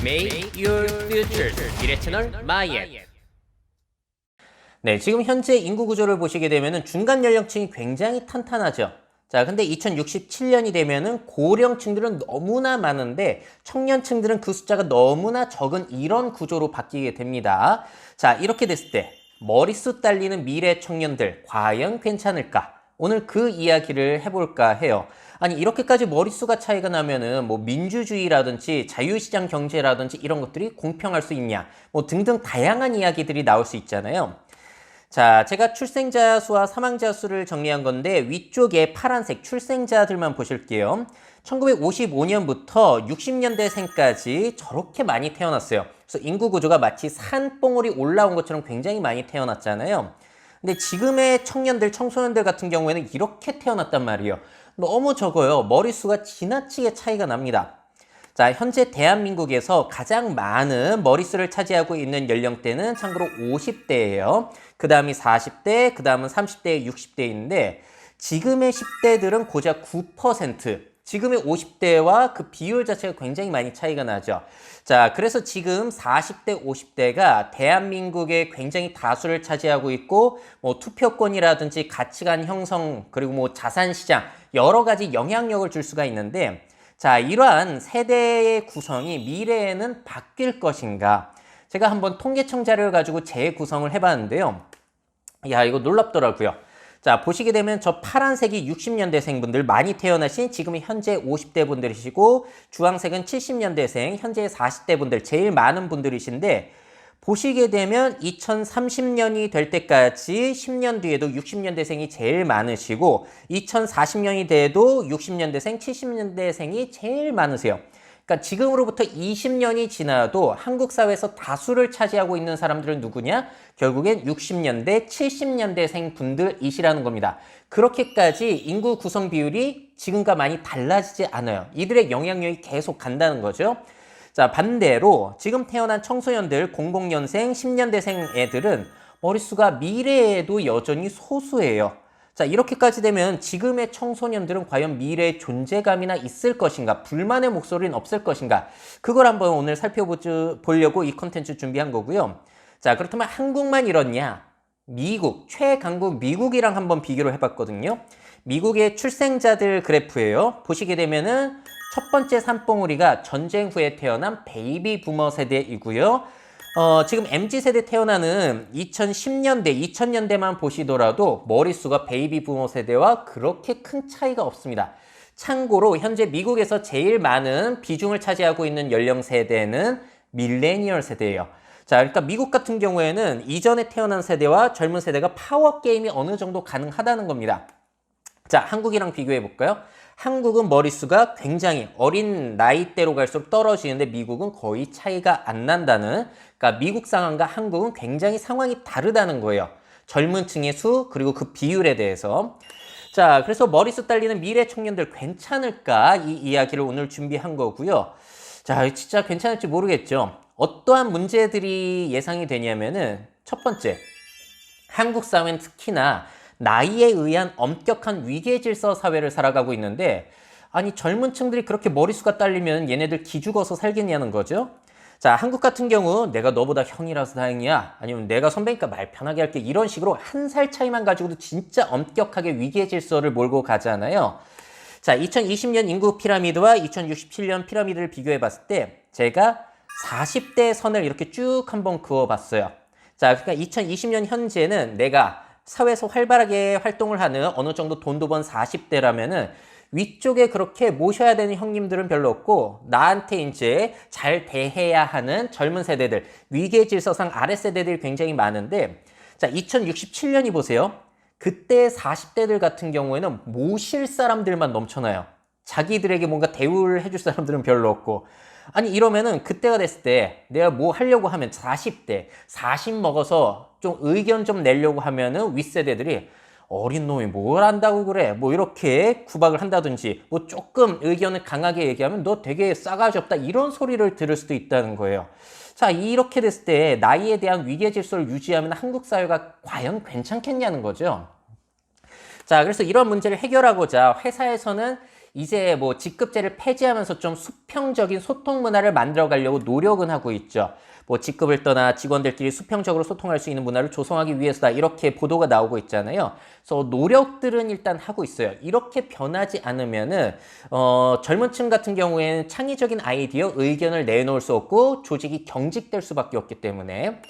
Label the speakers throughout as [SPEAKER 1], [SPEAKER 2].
[SPEAKER 1] Make your future 미래 채널 마이앤. 네, 지금 현재 인구 구조를 보시게 되면은 중간 연령층이 굉장히 탄탄하죠. 자, 근데 2067년이 되면은 고령층들은 너무나 많은데 청년층들은 그 숫자가 너무나 적은 이런 구조로 바뀌게 됩니다. 자, 이렇게 됐을 때 머릿수 딸리는 미래 청년들 과연 괜찮을까? 오늘 그 이야기를 해볼까 해요. 아니, 이렇게까지 머릿수가 차이가 나면은 뭐 민주주의라든지 자유시장 경제라든지 이런 것들이 공평할 수 있냐? 뭐 등등 다양한 이야기들이 나올 수 있잖아요. 자, 제가 출생자 수와 사망자 수를 정리한 건데 위쪽에 파란색 출생자들만 보실게요. 1955년부터 60년대생까지 저렇게 많이 태어났어요. 그래서 인구 구조가 마치 산봉우리 올라온 것처럼 굉장히 많이 태어났잖아요. 근데 지금의 청년들, 청소년들 같은 경우에는 이렇게 태어났단 말이에요. 너무 적어요. 머릿수가 지나치게 차이가 납니다. 자, 현재 대한민국에서 가장 많은 머릿수를 차지하고 있는 연령대는 참고로 50대예요. 그 다음이 40대, 그 다음은 30대, 60대인데 지금의 10대들은 고작 9%, 지금의 50대와 그 비율 자체가 굉장히 많이 차이가 나죠. 자, 그래서 지금 40대, 50대가 대한민국에 굉장히 다수를 차지하고 있고 뭐 투표권이라든지 가치관 형성 그리고 뭐 자산시장 여러 가지 영향력을 줄 수가 있는데 자, 이러한 세대의 구성이 미래에는 바뀔 것인가? 제가 한번 통계청 자료를 가지고 재구성을 해봤는데요. 야, 이거 놀랍더라고요. 자, 보시게 되면 저 파란색이 60년대생 분들 많이 태어나신 지금 현재 50대 분들이시고 주황색은 70년대생 현재 40대 분들 제일 많은 분들이신데 보시게 되면 2030년이 될 때까지 10년 뒤에도 60년대생이 제일 많으시고 2040년이 돼도 60년대생, 70년대생이 제일 많으세요. 그러니까 지금으로부터 20년이 지나도 한국 사회에서 다수를 차지하고 있는 사람들은 누구냐? 결국엔 60년대, 70년대생 분들이시라는 겁니다. 그렇게까지 인구 구성 비율이 지금과 많이 달라지지 않아요. 이들의 영향력이 계속 간다는 거죠. 자, 반대로 지금 태어난 청소년들 00년생, 10년대생 애들은 머릿수가 미래에도 여전히 소수예요. 자, 이렇게까지 되면 지금의 청소년들은 과연 미래에 존재감이나 있을 것인가, 불만의 목소리는 없을 것인가, 그걸 한번 오늘 살펴보려고 이 컨텐츠 준비한 거고요. 자, 그렇다면 한국만 이렇냐? 미국, 최강국 미국이랑 한번 비교를 해봤거든요. 미국의 출생자들 그래프예요. 보시게 되면은 첫 번째 산봉우리가 전쟁 후에 태어난 베이비 부머 세대이고요. 지금 MZ세대 태어나는 2010년대, 2000년대만 보시더라도 머릿수가 베이비 부머 세대와 그렇게 큰 차이가 없습니다. 참고로 현재 미국에서 제일 많은 비중을 차지하고 있는 연령 세대는 밀레니얼 세대예요. 자, 그러니까 미국 같은 경우에는 이전에 태어난 세대와 젊은 세대가 파워게임이 어느 정도 가능하다는 겁니다. 자, 한국이랑 비교해 볼까요? 한국은 머릿수가 굉장히 어린 나이대로 갈수록 떨어지는데 미국은 거의 차이가 안 난다는, 그러니까 미국 상황과 한국은 굉장히 상황이 다르다는 거예요. 젊은 층의 수 그리고 그 비율에 대해서. 자, 그래서 머릿수 딸리는 미래 청년들 괜찮을까? 이 이야기를 오늘 준비한 거고요. 자, 진짜 괜찮을지 모르겠죠. 어떠한 문제들이 예상이 되냐면은 첫 번째, 한국 사회는 특히나 나이에 의한 엄격한 위계질서 사회를 살아가고 있는데 아니 젊은 층들이 그렇게 머릿수가 딸리면 얘네들 기죽어서 살겠냐는 거죠. 자, 한국 같은 경우 내가 너보다 형이라서 다행이야, 아니면 내가 선배니까 말 편하게 할게, 이런 식으로 한 살 차이만 가지고도 진짜 엄격하게 위계질서를 몰고 가잖아요. 자, 2020년 인구 피라미드와 2067년 피라미드를 비교해 봤을 때 제가 40대 선을 이렇게 쭉 한번 그어봤어요. 자, 그러니까 2020년 현재는 내가 사회에서 활발하게 활동을 하는 어느 정도 돈도 번 40대라면은 위쪽에 그렇게 모셔야 되는 형님들은 별로 없고 나한테 이제 잘 대해야 하는 젊은 세대들, 위계질서상 아랫세대들이 굉장히 많은데 자, 2067년이 보세요. 그때 40대들 같은 경우에는 모실 사람들만 넘쳐나요. 자기들에게 뭔가 대우를 해줄 사람들은 별로 없고 아니 이러면은 그때가 됐을 때 내가 뭐 하려고 하면 40대, 40 먹어서 좀 의견 좀 내려고 하면은 윗세대들이 어린 놈이 뭘 안다고 그래, 뭐 이렇게 구박을 한다든지 뭐 조금 의견을 강하게 얘기하면 너 되게 싸가지 없다 이런 소리를 들을 수도 있다는 거예요. 자, 이렇게 됐을 때 나이에 대한 위계 질서를 유지하면 한국 사회가 과연 괜찮겠냐는 거죠. 자, 그래서 이런 문제를 해결하고자 회사에서는 이제 뭐 직급제를 폐지하면서 좀 수평적인 소통 문화를 만들어 가려고 노력은 하고 있죠. 뭐 직급을 떠나 직원들끼리 수평적으로 소통할 수 있는 문화를 조성하기 위해서다. 이렇게 보도가 나오고 있잖아요. 그래서 노력들은 일단 하고 있어요. 이렇게 변하지 않으면은 젊은 층 같은 경우에는 창의적인 아이디어, 의견을 내놓을 수 없고 조직이 경직될 수밖에 없기 때문에.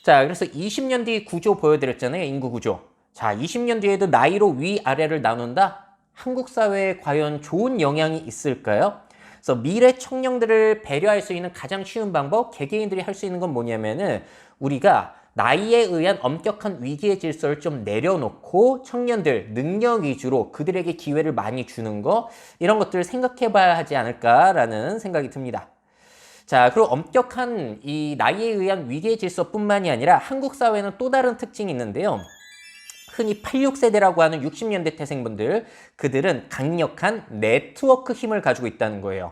[SPEAKER 1] 자, 그래서 20년 뒤 구조 보여드렸잖아요. 인구 구조. 자, 20년 뒤에도 나이로 위아래를 나눈다? 한국 사회에 과연 좋은 영향이 있을까요? 그래서 미래 청년들을 배려할 수 있는 가장 쉬운 방법, 개개인들이 할 수 있는 건 뭐냐면은 우리가 나이에 의한 엄격한 위기의 질서를 좀 내려놓고 청년들 능력 위주로 그들에게 기회를 많이 주는 거, 이런 것들을 생각해 봐야 하지 않을까라는 생각이 듭니다. 자, 그리고 엄격한 이 나이에 의한 위기의 질서뿐만이 아니라 한국 사회는 또 다른 특징이 있는데요. 흔히 86세대라고 하는 60년대 태생분들, 그들은 강력한 네트워크 힘을 가지고 있다는 거예요.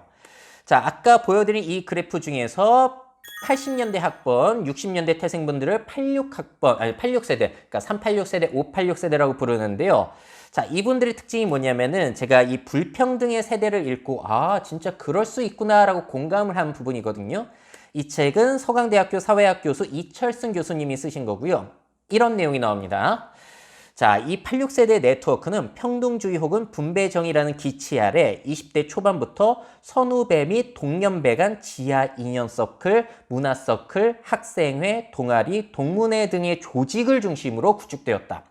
[SPEAKER 1] 자, 아까 보여드린 이 그래프 중에서 80년대 학번, 60년대 태생분들을 86세대, 그러니까 386세대, 586세대라고 부르는데요. 자, 이분들의 특징이 뭐냐면은 제가 이 불평등의 세대를 읽고 진짜 그럴 수 있구나라고 공감을 한 부분이거든요. 이 책은 서강대학교 사회학 교수 이철승 교수님이 쓰신 거고요. 이런 내용이 나옵니다. 자, 이 86세대 네트워크는 평등주의 혹은 분배정의라는 기치 아래 20대 초반부터 선후배 및 동년배 간 지하 인연 서클, 문화 서클, 학생회, 동아리, 동문회 등의 조직을 중심으로 구축되었다.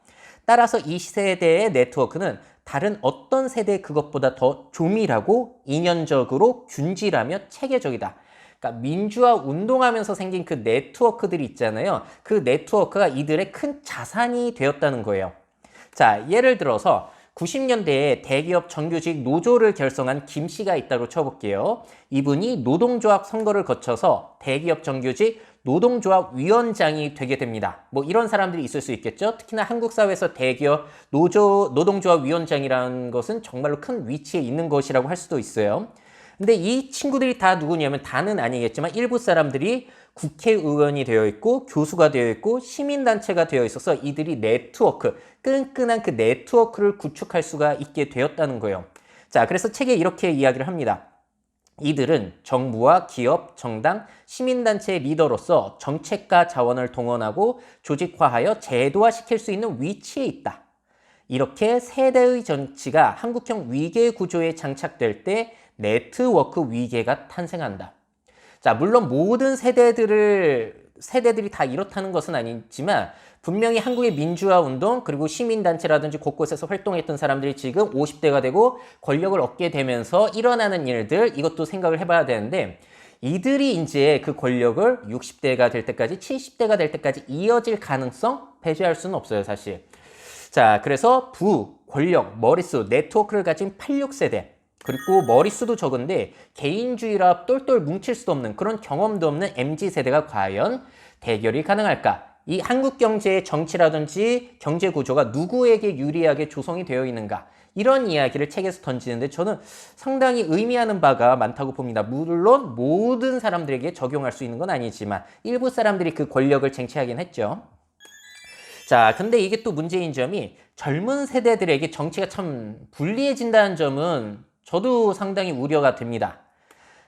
[SPEAKER 1] 따라서 이 세대의 네트워크는 다른 어떤 세대 그것보다 더 조밀하고 인연적으로 균질하며 체계적이다. 그러니까 민주화 운동하면서 생긴 그 네트워크들이 있잖아요. 그 네트워크가 이들의 큰 자산이 되었다는 거예요. 자, 예를 들어서 90년대에 대기업 정규직 노조를 결성한 김 씨가 있다고 쳐볼게요. 이분이 노동조합 선거를 거쳐서 대기업 정규직 노동조합 위원장이 되게 됩니다. 뭐 이런 사람들이 있을 수 있겠죠. 특히나 한국 사회에서 대기업 노동조합 위원장이라는 것은 정말로 큰 위치에 있는 것이라고 할 수도 있어요. 근데 이 친구들이 다 누구냐면 다는 아니겠지만 일부 사람들이 국회의원이 되어 있고 교수가 되어 있고 시민단체가 되어 있어서 이들이 네트워크, 끈끈한 그 네트워크를 구축할 수가 있게 되었다는 거예요. 자, 그래서 책에 이렇게 이야기를 합니다. 이들은 정부와 기업, 정당, 시민단체의 리더로서 정책과 자원을 동원하고 조직화하여 제도화시킬 수 있는 위치에 있다. 이렇게 세대의 정치가 한국형 위계 구조에 장착될 때 네트워크 위계가 탄생한다. 자, 물론 모든 세대들이 다 이렇다는 것은 아니지만 분명히 한국의 민주화 운동 그리고 시민단체라든지 곳곳에서 활동했던 사람들이 지금 50대가 되고 권력을 얻게 되면서 일어나는 일들, 이것도 생각을 해봐야 되는데 이들이 이제 그 권력을 60대가 될 때까지 70대가 될 때까지 이어질 가능성 배제할 수는 없어요, 사실. 자, 그래서 권력, 머릿수, 네트워크를 가진 86세대 그리고 머릿수도 적은데 개인주의라 똘똘 뭉칠 수도 없는 그런 경험도 없는 MZ세대가 과연 대결이 가능할까? 이 한국 경제의 정치라든지 경제 구조가 누구에게 유리하게 조성이 되어 있는가? 이런 이야기를 책에서 던지는데 저는 상당히 의미하는 바가 많다고 봅니다. 물론 모든 사람들에게 적용할 수 있는 건 아니지만 일부 사람들이 그 권력을 쟁취하긴 했죠. 자, 근데 이게 또 문제인 점이 젊은 세대들에게 정치가 참 불리해진다는 점은 저도 상당히 우려가 됩니다.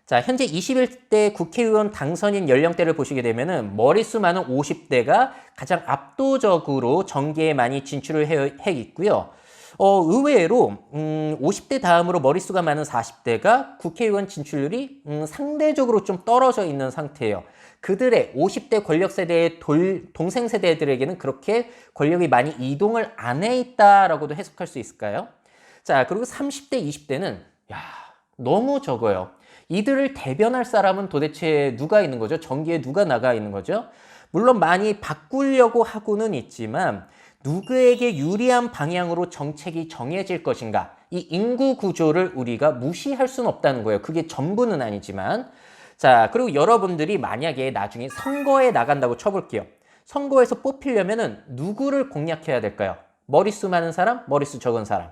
[SPEAKER 1] 자, 현재 21대 국회의원 당선인 연령대를 보시게 되면은 머릿수 많은 50대가 가장 압도적으로 정계에 많이 진출을 해 있고요. 의외로 50대 다음으로 머릿수가 많은 40대가 국회의원 진출률이 상대적으로 좀 떨어져 있는 상태예요. 그들의 50대 권력 세대의 동생 세대들에게는 그렇게 권력이 많이 이동을 안 해 있다라고도 해석할 수 있을까요? 자, 그리고 30대, 20대는 너무 적어요. 이들을 대변할 사람은 도대체 누가 있는 거죠? 정계에 누가 나가 있는 거죠? 물론 많이 바꾸려고 하고는 있지만 누구에게 유리한 방향으로 정책이 정해질 것인가? 이 인구 구조를 우리가 무시할 수는 없다는 거예요. 그게 전부는 아니지만. 자, 그리고 여러분들이 만약에 나중에 선거에 나간다고 쳐볼게요. 선거에서 뽑히려면은 누구를 공략해야 될까요? 머릿수 많은 사람, 머릿수 적은 사람.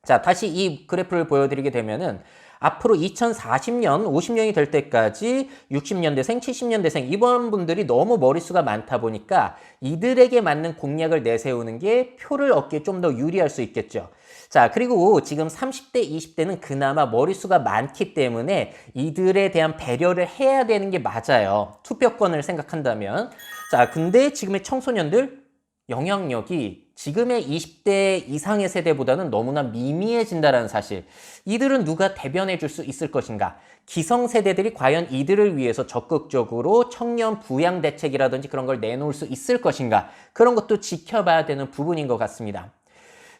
[SPEAKER 1] 자, 다시 이 그래프를 보여드리게 되면은 앞으로 2040년, 50년이 될 때까지 60년대생, 70년대생 이번 분들이 너무 머릿수가 많다 보니까 이들에게 맞는 공약을 내세우는 게 표를 얻기에 좀 더 유리할 수 있겠죠. 자, 그리고 지금 30대, 20대는 그나마 머릿수가 많기 때문에 이들에 대한 배려를 해야 되는 게 맞아요. 투표권을 생각한다면. 자, 근데 지금의 청소년들 영향력이 지금의 20대 이상의 세대보다는 너무나 미미해진다는 사실. 이들은 누가 대변해 줄 수 있을 것인가? 기성세대들이 과연 이들을 위해서 적극적으로 청년 부양 대책이라든지 그런 걸 내놓을 수 있을 것인가? 그런 것도 지켜봐야 되는 부분인 것 같습니다.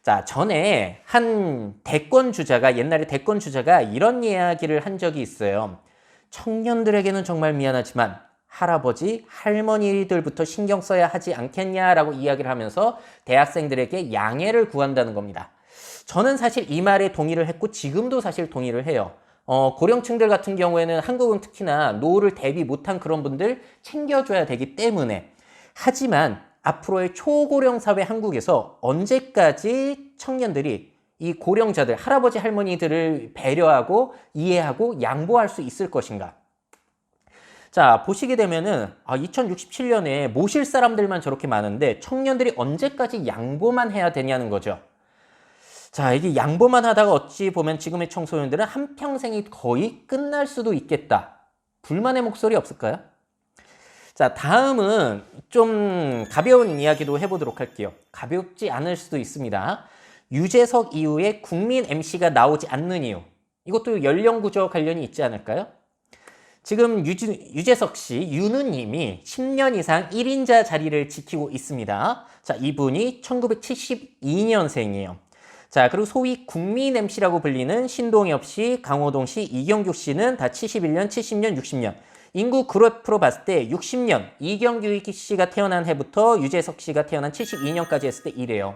[SPEAKER 1] 자, 전에 한 대권 주자가, 옛날에 대권 주자가 이런 이야기를 한 적이 있어요. 청년들에게는 정말 미안하지만 할아버지, 할머니들부터 신경 써야 하지 않겠냐라고 이야기를 하면서 대학생들에게 양해를 구한다는 겁니다. 저는 사실 이 말에 동의를 했고 지금도 사실 동의를 해요. 고령층들 같은 경우에는 한국은 특히나 노후를 대비 못한 그런 분들 챙겨줘야 되기 때문에. 하지만 앞으로의 초고령 사회 한국에서 언제까지 청년들이 이 고령자들, 할아버지, 할머니들을 배려하고 이해하고 양보할 수 있을 것인가? 자, 보시게 되면은 2067년에 모실 사람들만 저렇게 많은데 청년들이 언제까지 양보만 해야 되냐는 거죠. 자, 이게 양보만 하다가 어찌 보면 지금의 청소년들은 한평생이 거의 끝날 수도 있겠다. 불만의 목소리 없을까요? 자, 다음은 좀 가벼운 이야기도 해보도록 할게요. 가볍지 않을 수도 있습니다. 유재석 이후에 국민 MC가 나오지 않는 이유. 이것도 연령 구조 관련이 있지 않을까요? 지금 유재석 씨, 유느님이 10년 이상 1인자 자리를 지키고 있습니다. 자, 이분이 1972년생이에요. 자, 그리고 소위 국민 MC라고 불리는 신동엽 씨, 강호동 씨, 이경규 씨는 다 71년, 70년, 60년. 인구 그래프로 봤을 때 60년, 이경규 씨가 태어난 해부터 유재석 씨가 태어난 72년까지 했을 때 이래요.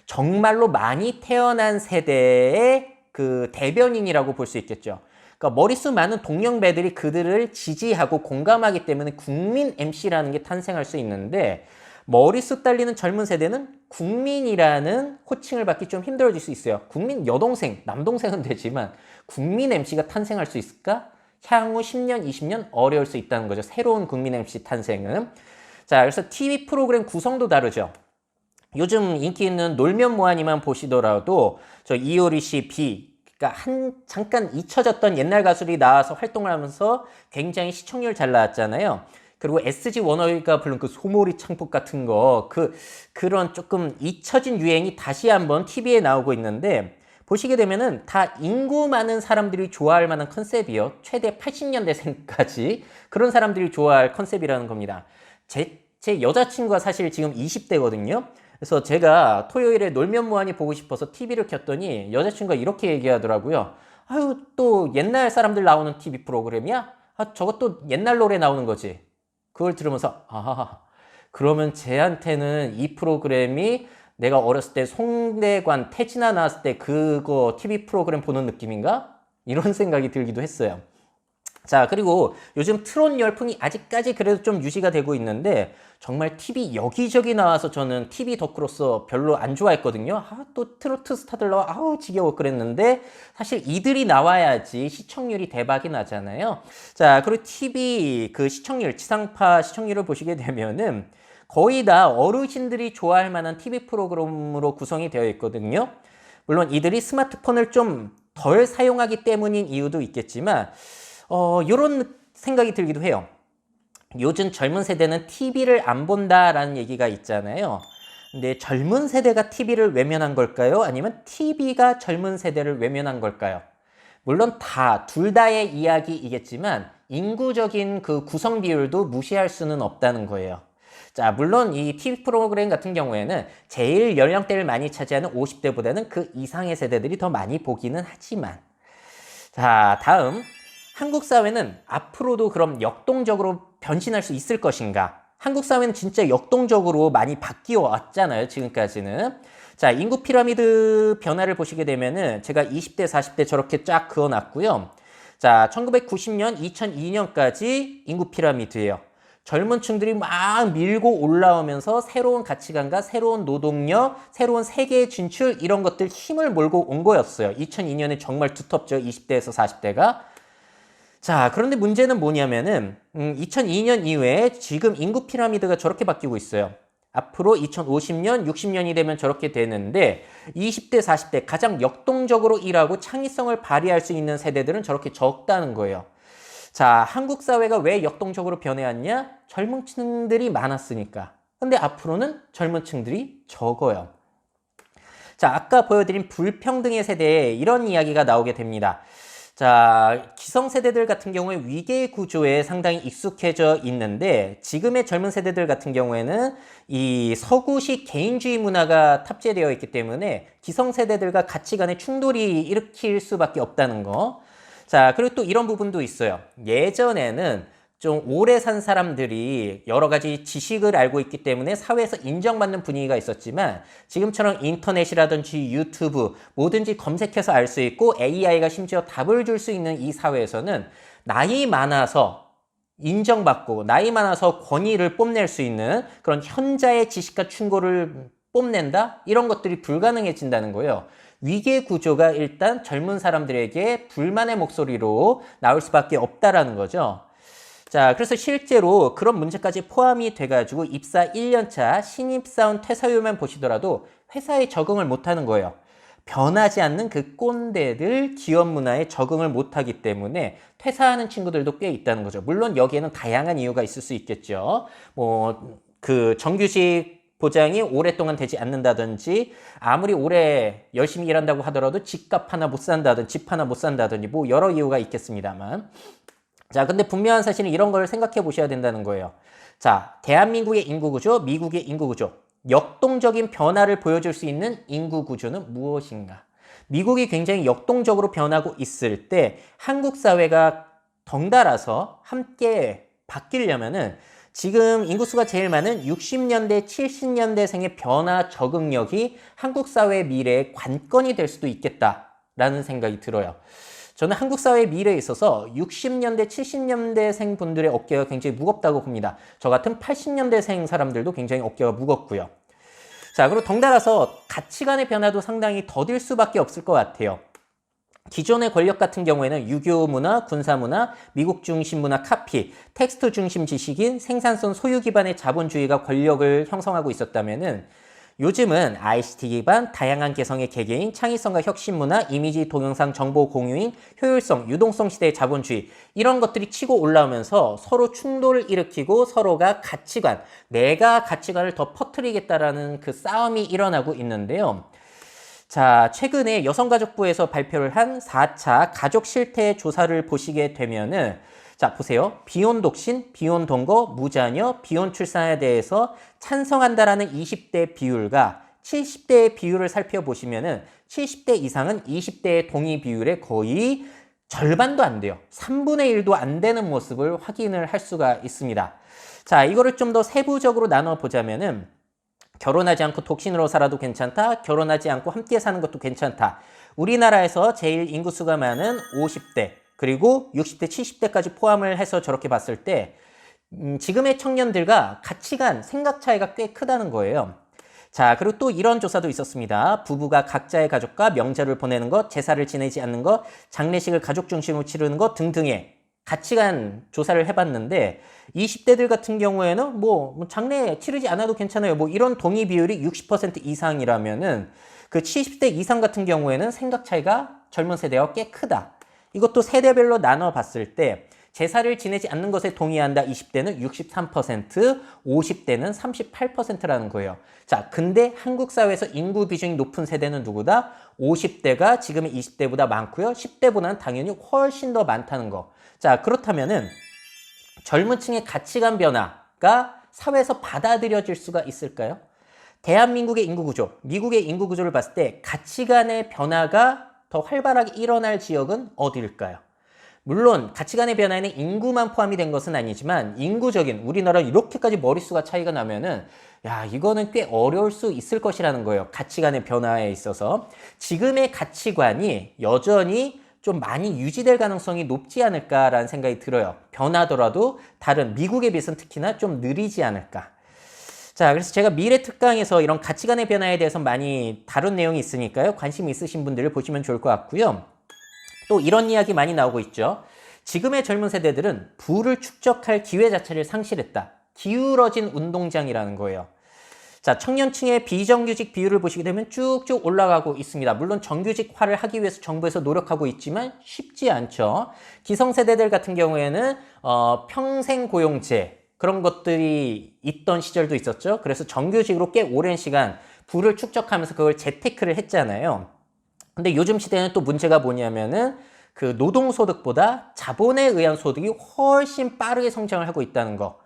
[SPEAKER 1] 정말로 많이 태어난 세대의 그 대변인이라고 볼 수 있겠죠. 그러니까 머릿수 많은 동년배들이 그들을 지지하고 공감하기 때문에 국민 MC라는 게 탄생할 수 있는데 머릿수 딸리는 젊은 세대는 국민이라는 호칭을 받기 좀 힘들어질 수 있어요. 국민 여동생, 남동생은 되지만 국민 MC가 탄생할 수 있을까? 향후 10년, 20년 어려울 수 있다는 거죠. 새로운 국민 MC 탄생은. 자, 그래서 TV 프로그램 구성도 다르죠. 요즘 인기 있는 놀면 뭐하니만 보시더라도 저 이효리 씨, 비, 그러니까 잠깐 잊혀졌던 옛날 가수들이 나와서 활동을 하면서 굉장히 시청률 잘 나왔잖아요. 그리고 SG 워너비가 부른 그 소몰이 창폭 같은 거, 그런 조금 잊혀진 유행이 다시 한번 TV에 나오고 있는데 보시게 되면은 다 인구 많은 사람들이 좋아할 만한 컨셉이요. 최대 80년대생까지 그런 사람들이 좋아할 컨셉이라는 겁니다. 제 여자친구가 사실 지금 20대거든요. 그래서 제가 토요일에 놀면 뭐하니 보고 싶어서 TV를 켰더니 여자친구가 이렇게 얘기하더라고요. 아유, 또 옛날 사람들 나오는 TV 프로그램이야? 저것도 옛날 노래 나오는 거지. 그걸 들으면서 그러면 쟤한테는 이 프로그램이 내가 어렸을 때 송대관, 태진아 나왔을 때 그거 TV 프로그램 보는 느낌인가? 이런 생각이 들기도 했어요. 자, 그리고 요즘 트롯 열풍이 아직까지 그래도 좀 유지가 되고 있는데 정말 TV 여기저기 나와서 저는 TV 덕후로서 별로 안 좋아했거든요. 또 트로트 스타들 나와 지겨워 그랬는데 사실 이들이 나와야지 시청률이 대박이 나잖아요. 자, 그리고 TV 그 시청률, 지상파 시청률을 보시게 되면은 거의 다 어르신들이 좋아할 만한 TV 프로그램으로 구성이 되어 있거든요. 물론 이들이 스마트폰을 좀 덜 사용하기 때문인 이유도 있겠지만 이런 생각이 들기도 해요. 요즘 젊은 세대는 TV를 안 본다라는 얘기가 있잖아요. 근데 젊은 세대가 TV를 외면한 걸까요? 아니면 TV가 젊은 세대를 외면한 걸까요? 물론 둘 다의 이야기이겠지만 인구적인 그 구성 비율도 무시할 수는 없다는 거예요. 자, 물론 이 TV 프로그램 같은 경우에는 제일 연령대를 많이 차지하는 50대보다는 그 이상의 세대들이 더 많이 보기는 하지만 자, 다음 한국 사회는 앞으로도 그럼 역동적으로 변신할 수 있을 것인가? 한국 사회는 진짜 역동적으로 많이 바뀌어 왔잖아요, 지금까지는. 자, 인구 피라미드 변화를 보시게 되면은 제가 20대, 40대 저렇게 쫙 그어놨고요. 자, 1990년, 2002년까지 인구 피라미드예요. 젊은 층들이 막 밀고 올라오면서 새로운 가치관과 새로운 노동력, 새로운 세계 진출 이런 것들 힘을 몰고 온 거였어요. 2002년에 정말 두텁죠, 20대에서 40대가. 자, 그런데 문제는 뭐냐면은 2002년 이후에 지금 인구 피라미드가 저렇게 바뀌고 있어요. 앞으로 2050년, 60년이 되면 저렇게 되는데 20대, 40대 가장 역동적으로 일하고 창의성을 발휘할 수 있는 세대들은 저렇게 적다는 거예요. 자, 한국 사회가 왜 역동적으로 변해왔냐? 젊은 층들이 많았으니까. 근데 앞으로는 젊은 층들이 적어요. 자, 아까 보여드린 불평등의 세대에 이런 이야기가 나오게 됩니다. 자, 기성세대들 같은 경우에 위계 구조에 상당히 익숙해져 있는데 지금의 젊은 세대들 같은 경우에는 이 서구식 개인주의 문화가 탑재되어 있기 때문에 기성세대들과 가치관의 충돌이 일으킬 수밖에 없다는 거. 자, 그리고 또 이런 부분도 있어요. 예전에는 좀 오래 산 사람들이 여러 가지 지식을 알고 있기 때문에 사회에서 인정받는 분위기가 있었지만 지금처럼 인터넷이라든지 유튜브 뭐든지 검색해서 알 수 있고 AI가 심지어 답을 줄 수 있는 이 사회에서는 나이 많아서 인정받고 나이 많아서 권위를 뽐낼 수 있는 그런 현자의 지식과 충고를 뽐낸다? 이런 것들이 불가능해진다는 거예요. 위계 구조가 일단 젊은 사람들에게 불만의 목소리로 나올 수밖에 없다라는 거죠. 자, 그래서 실제로 그런 문제까지 포함이 돼가지고 입사 1년차 신입사원 퇴사율만 보시더라도 회사에 적응을 못하는 거예요. 변하지 않는 그 꼰대들 기업 문화에 적응을 못하기 때문에 퇴사하는 친구들도 꽤 있다는 거죠. 물론 여기에는 다양한 이유가 있을 수 있겠죠. 그 정규직 보장이 오랫동안 되지 않는다든지 아무리 오래 열심히 일한다고 하더라도 집값 하나 못 산다든지 집 하나 못 산다든지 뭐 여러 이유가 있겠습니다만. 자, 근데 분명한 사실은 이런 걸 생각해 보셔야 된다는 거예요. 자, 대한민국의 인구구조, 미국의 인구구조. 역동적인 변화를 보여줄 수 있는 인구구조는 무엇인가? 미국이 굉장히 역동적으로 변하고 있을 때 한국 사회가 덩달아서 함께 바뀌려면은 지금 인구수가 제일 많은 60년대, 70년대생의 변화 적응력이 한국 사회의 미래의 관건이 될 수도 있겠다라는 생각이 들어요. 저는 한국 사회의 미래에 있어서 60년대, 70년대생 분들의 어깨가 굉장히 무겁다고 봅니다. 저 같은 80년대생 사람들도 굉장히 어깨가 무겁고요. 자, 그리고 덩달아서 가치관의 변화도 상당히 더딜 수밖에 없을 것 같아요. 기존의 권력 같은 경우에는 유교 문화, 군사 문화, 미국 중심 문화 카피, 텍스트 중심 지식인, 생산성 소유 기반의 자본주의가 권력을 형성하고 있었다면은 요즘은 ICT 기반, 다양한 개성의 개개인, 창의성과 혁신 문화, 이미지 동영상 정보 공유인, 효율성, 유동성 시대의 자본주의 이런 것들이 치고 올라오면서 서로 충돌을 일으키고 서로가 가치관, 내가 가치관을 더 퍼뜨리겠다라는 그 싸움이 일어나고 있는데요. 자, 최근에 여성가족부에서 발표를 한 4차 가족 실태 조사를 보시게 되면은 자, 보세요. 비혼 독신, 비혼 동거, 무자녀, 비혼 출산에 대해서 찬성한다라는 20대 비율과 70대의 비율을 살펴보시면은 70대 이상은 20대의 동의 비율의 거의 절반도 안 돼요. 3분의 1도 안 되는 모습을 확인을 할 수가 있습니다. 자, 이거를 좀 더 세부적으로 나눠보자면은 결혼하지 않고 독신으로 살아도 괜찮다. 결혼하지 않고 함께 사는 것도 괜찮다. 우리나라에서 제일 인구수가 많은 50대 그리고 60대, 70대까지 포함을 해서 저렇게 봤을 때 지금의 청년들과 가치관, 생각 차이가 꽤 크다는 거예요. 자, 그리고 또 이런 조사도 있었습니다. 부부가 각자의 가족과 명절을 보내는 것, 제사를 지내지 않는 것, 장례식을 가족 중심으로 치르는 것 등등의 가치관 조사를 해봤는데 20대들 같은 경우에는 뭐 장례 치르지 않아도 괜찮아요. 뭐 이런 동의 비율이 60% 이상이라면은 그 70대 이상 같은 경우에는 생각 차이가 젊은 세대와 꽤 크다. 이것도 세대별로 나눠봤을 때 제사를 지내지 않는 것에 동의한다 20대는 63%, 50대는 38%라는 거예요. 자, 근데 한국 사회에서 인구 비중이 높은 세대는 누구다? 50대가 지금의 20대보다 많고요. 10대보다는 당연히 훨씬 더 많다는 거. 자, 그렇다면은 젊은 층의 가치관 변화가 사회에서 받아들여질 수가 있을까요? 대한민국의 인구구조, 미국의 인구구조를 봤을 때 가치관의 변화가 더 활발하게 일어날 지역은 어디일까요? 물론 가치관의 변화에는 인구만 포함이 된 것은 아니지만 인구적인 우리나라 이렇게까지 머릿수가 차이가 나면은 야, 이거는 꽤 어려울 수 있을 것이라는 거예요. 가치관의 변화에 있어서. 지금의 가치관이 여전히 좀 많이 유지될 가능성이 높지 않을까라는 생각이 들어요. 변하더라도 다른 미국에 비해서는 특히나 좀 느리지 않을까. 자, 그래서 제가 미래 특강에서 이런 가치관의 변화에 대해서 많이 다룬 내용이 있으니까요. 관심 있으신 분들을 보시면 좋을 것 같고요. 또 이런 이야기 많이 나오고 있죠. 지금의 젊은 세대들은 부를 축적할 기회 자체를 상실했다. 기울어진 운동장이라는 거예요. 자, 청년층의 비정규직 비율을 보시게 되면 쭉쭉 올라가고 있습니다. 물론 정규직화를 하기 위해서 정부에서 노력하고 있지만 쉽지 않죠. 기성세대들 같은 경우에는 평생 고용제 그런 것들이 있던 시절도 있었죠. 그래서 정규직으로 꽤 오랜 시간 부를 축적하면서 그걸 재테크를 했잖아요. 근데 요즘 시대는 또 문제가 뭐냐면은 그 노동소득보다 자본에 의한 소득이 훨씬 빠르게 성장을 하고 있다는 거.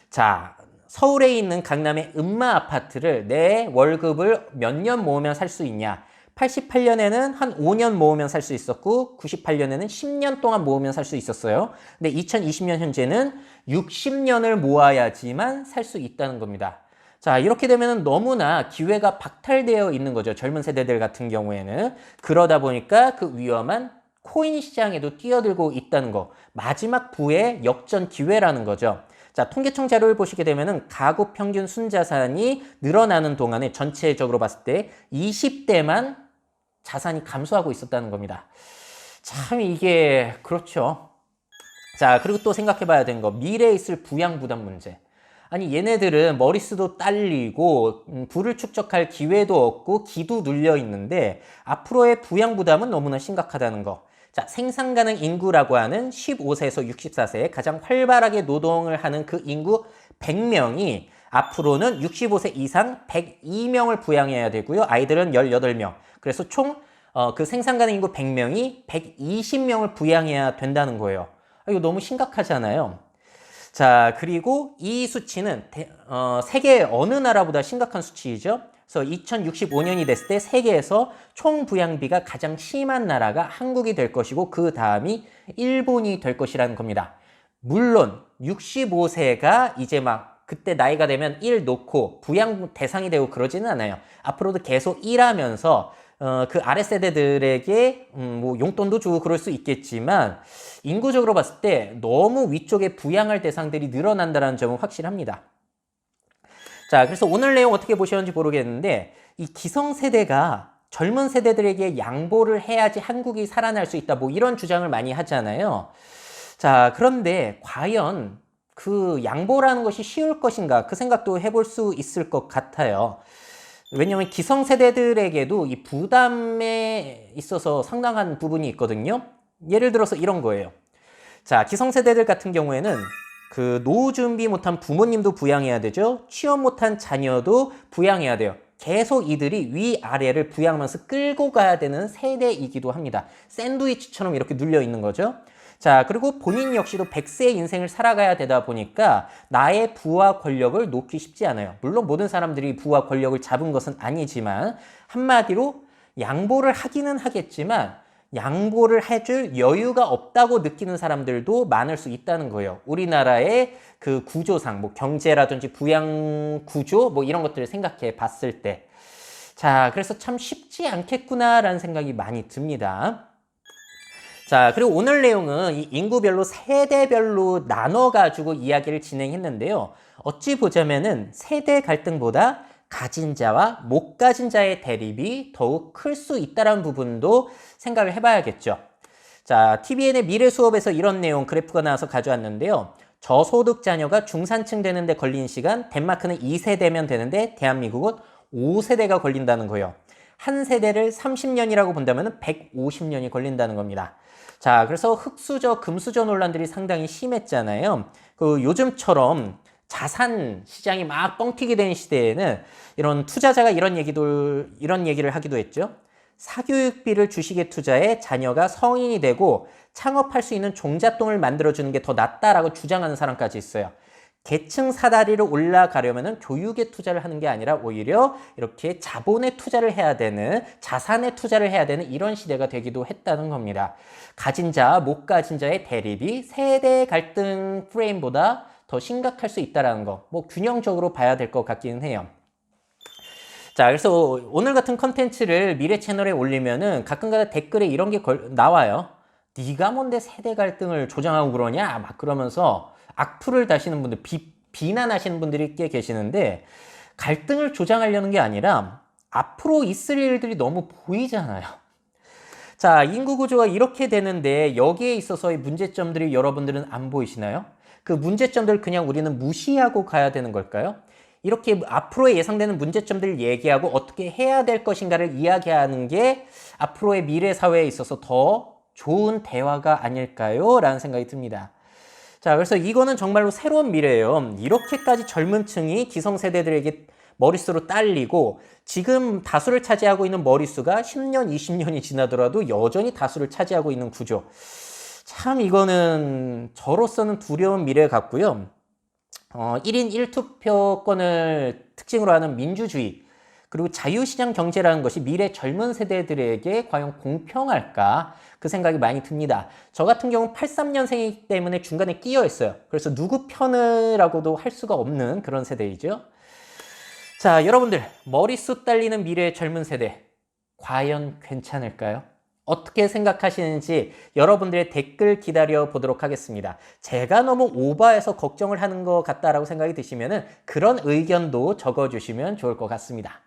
[SPEAKER 1] 자, 서울에 있는 강남의 음마 아파트를 내 월급을 몇 년 모으면 살 수 있냐? 88년에는 한 5년 모으면 살 수 있었고 98년에는 10년 동안 모으면 살 수 있었어요. 근데 2020년 현재는 60년을 모아야지만 살 수 있다는 겁니다. 자, 이렇게 되면 너무나 기회가 박탈되어 있는 거죠. 젊은 세대들 같은 경우에는. 그러다 보니까 그 위험한 코인 시장에도 뛰어들고 있다는 거. 마지막 부의 역전 기회라는 거죠. 자, 통계청 자료를 보시게 되면은 가구 평균 순자산이 늘어나는 동안에 전체적으로 봤을 때 20대만 자산이 감소하고 있었다는 겁니다. 참 이게 그렇죠. 자, 그리고 또 생각해 봐야 되는 거. 미래에 있을 부양 부담 문제. 아니 얘네들은 머리수도 딸리고 부를 축적할 기회도 없고 기도 눌려 있는데 앞으로의 부양 부담은 너무나 심각하다는 거. 자, 생산 가능 인구라고 하는 15세에서 64세에 가장 활발하게 노동을 하는 그 인구 100명이 앞으로는 65세 이상 102명을 부양해야 되고요. 아이들은 18명. 그래서 총 그 생산 가능 인구 100명이 120명을 부양해야 된다는 거예요. 이거 너무 심각하잖아요. 자, 그리고 이 수치는 세계 어느 나라보다 심각한 수치이죠. 그래서 2065년이 됐을 때 세계에서 총 부양비가 가장 심한 나라가 한국이 될 것이고 그 다음이 일본이 될 것이라는 겁니다. 물론 65세가 이제 막 그때 나이가 되면 일 놓고 부양 대상이 되고 그러지는 않아요. 앞으로도 계속 일하면서 그 아래 세대들에게 뭐 용돈도 주고 그럴 수 있겠지만 인구적으로 봤을 때 너무 위쪽에 부양할 대상들이 늘어난다는 점은 확실합니다. 자, 그래서 오늘 내용 어떻게 보셨는지 모르겠는데 이 기성세대가 젊은 세대들에게 양보를 해야지 한국이 살아날 수 있다 뭐 이런 주장을 많이 하잖아요. 자, 그런데 과연 그 양보라는 것이 쉬울 것인가 그 생각도 해볼 수 있을 것 같아요. 왜냐하면 기성세대들에게도 이 부담에 있어서 상당한 부분이 있거든요. 예를 들어서 이런 거예요. 자, 기성세대들 같은 경우에는 그 노후 준비 못한 부모님도 부양해야 되죠. 취업 못한 자녀도 부양해야 돼요. 계속 이들이 위아래를 부양하면서 끌고 가야 되는 세대이기도 합니다. 샌드위치처럼 이렇게 눌려 있는 거죠. 자, 그리고 본인 역시도 100세의 인생을 살아가야 되다 보니까 나의 부와 권력을 놓기 쉽지 않아요. 물론 모든 사람들이 부와 권력을 잡은 것은 아니지만 한마디로 양보를 하기는 하겠지만 양보를 해줄 여유가 없다고 느끼는 사람들도 많을 수 있다는 거예요. 우리나라의 그 구조상, 뭐 경제라든지 부양 구조, 뭐 이런 것들을 생각해 봤을 때. 자, 그래서 참 쉽지 않겠구나라는 생각이 많이 듭니다. 자, 그리고 오늘 내용은 이 인구별로 세대별로 나눠가지고 이야기를 진행했는데요. 어찌 보자면은 세대 갈등보다 가진 자와 못 가진 자의 대립이 더욱 클 수 있다는 부분도 생각을 해봐야겠죠. 자, TVN의 미래 수업에서 이런 내용 그래프가 나와서 가져왔는데요. 저소득 자녀가 중산층 되는데 걸린 시간, 덴마크는 2세대면 되는데 대한민국은 5세대가 걸린다는 거예요. 한 세대를 30년이라고 본다면 150년이 걸린다는 겁니다. 자, 그래서 흑수저, 금수저 논란들이 상당히 심했잖아요. 그 요즘처럼 자산 시장이 막 뻥튀기 된 시대에는 이런 투자자가 이런 얘기를 하기도 했죠. 사교육비를 주식에 투자해 자녀가 성인이 되고 창업할 수 있는 종잣돈을 만들어주는 게 더 낫다라고 주장하는 사람까지 있어요. 계층 사다리를 올라가려면 교육에 투자를 하는 게 아니라 오히려 이렇게 자본에 투자를 해야 되는, 자산에 투자를 해야 되는 이런 시대가 되기도 했다는 겁니다. 가진 자, 못 가진 자의 대립이 세대 갈등 프레임보다 더 심각할 수 있다는 거, 뭐 균형적으로 봐야 될 것 같기는 해요. 자, 그래서 오늘 같은 컨텐츠를 미래 채널에 올리면은 가끔가다 댓글에 이런 게 나와요. 네가 뭔데 세대 갈등을 조장하고 그러냐? 막 그러면서 악플을 다시는 분들, 비난하시는 분들이 꽤 계시는데 갈등을 조장하려는 게 아니라 앞으로 있을 일들이 너무 보이잖아요. 자, 인구 구조가 이렇게 되는데 여기에 있어서의 문제점들이 여러분들은 안 보이시나요? 그 문제점들 그냥 우리는 무시하고 가야 되는 걸까요? 이렇게 앞으로의 예상되는 문제점들을 얘기하고 어떻게 해야 될 것인가를 이야기하는 게 앞으로의 미래 사회에 있어서 더 좋은 대화가 아닐까요? 라는 생각이 듭니다. 자, 그래서 이거는 정말로 새로운 미래예요. 이렇게까지 젊은 층이 기성세대들에게 머릿수로 딸리고 지금 다수를 차지하고 있는 머릿수가 10년, 20년이 지나더라도 여전히 다수를 차지하고 있는 구조. 참 이거는 저로서는 두려운 미래 같고요. 1인 1투표권을 특징으로 하는 민주주의 그리고 자유시장 경제라는 것이 미래 젊은 세대들에게 과연 공평할까? 그 생각이 많이 듭니다. 저 같은 경우는 83년생이기 때문에 중간에 끼어 있어요. 그래서 누구 편이라고도 할 수가 없는 그런 세대이죠. 자, 여러분들 머릿수 딸리는 미래의 젊은 세대 과연 괜찮을까요? 어떻게 생각하시는지 여러분들의 댓글 기다려 보도록 하겠습니다. 제가 너무 오버해서 걱정을 하는 것 같다라고 생각이 드시면은 그런 의견도 적어주시면 좋을 것 같습니다.